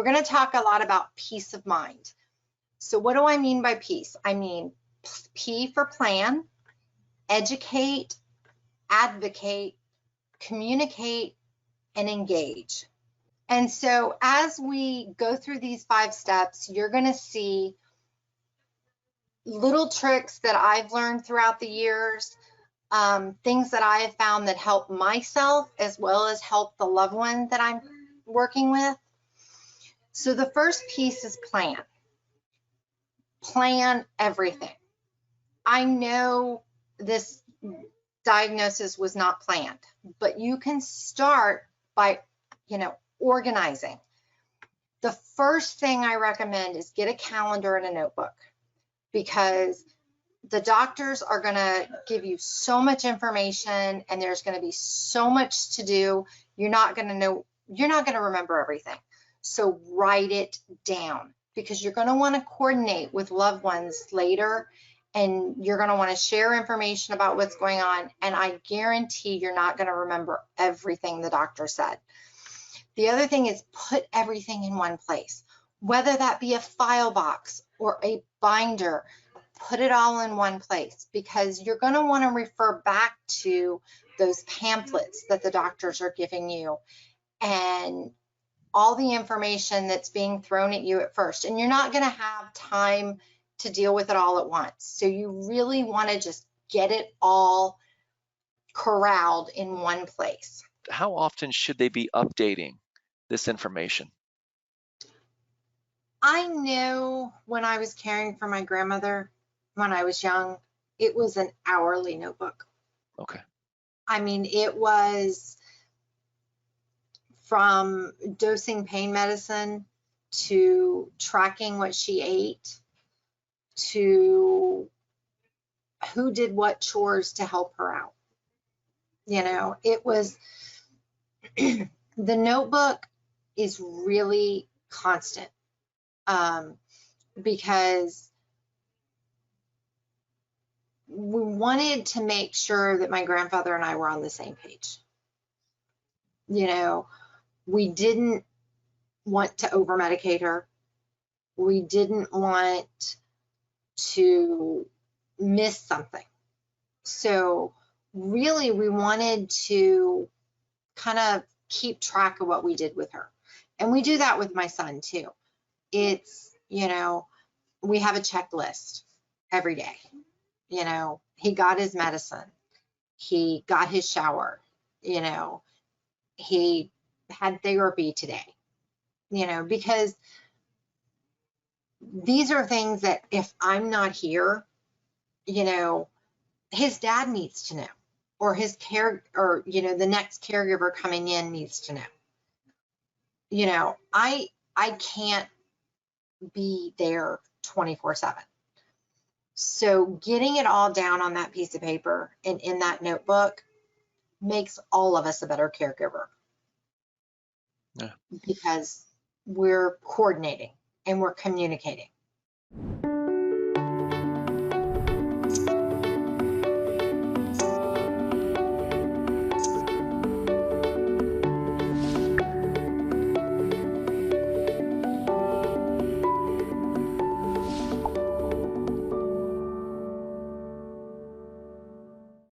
going to talk a lot about peace of mind. So what do I mean by peace? I mean P for plan, educate, advocate, communicate, and engage. And so as we go through these 5 steps, you're going to see little tricks that I've learned throughout the years, things that I have found that help myself as well as help the loved one that I'm working with. So the first piece is plan. Plan everything. I know this diagnosis was not planned, but you can start by, organizing. The first thing I recommend is get a calendar and a notebook, because the doctors are going to give you so much information and there's going to be so much to do. You're not going to remember everything. So write it down, because you're going to want to coordinate with loved ones later, and you're going to want to share information about what's going on. And I guarantee you're not going to remember everything the doctor said. The other thing is put everything in one place, whether that be a file box or a binder. Put it all in one place, because you're going to want to refer back to those pamphlets that the doctors are giving you and all the information that's being thrown at you at first. And you're not going to have time to deal with it all at once. So you really want to just get it all corralled in one place. How often should they be updating this information? I know when I was caring for my grandmother, when I was young, it was an hourly notebook. Okay. I mean, it was from dosing pain medicine to tracking what she ate to who did what chores to help her out. It was, the notebook is really constant, because we wanted to make sure that my grandfather and I were on the same page. We didn't want to over-medicate her. We didn't want to miss something. So really, we wanted to kind of keep track of what we did with her. And we do that with my son too. It's, we have a checklist every day. He got his medicine. He got his shower. He had therapy today. Because these are things that if I'm not here, his dad needs to know, or his the next caregiver coming in needs to know. I can't be there 24/7. So getting it all down on that piece of paper and in that notebook makes all of us a better caregiver. Yeah. Because we're coordinating and we're communicating.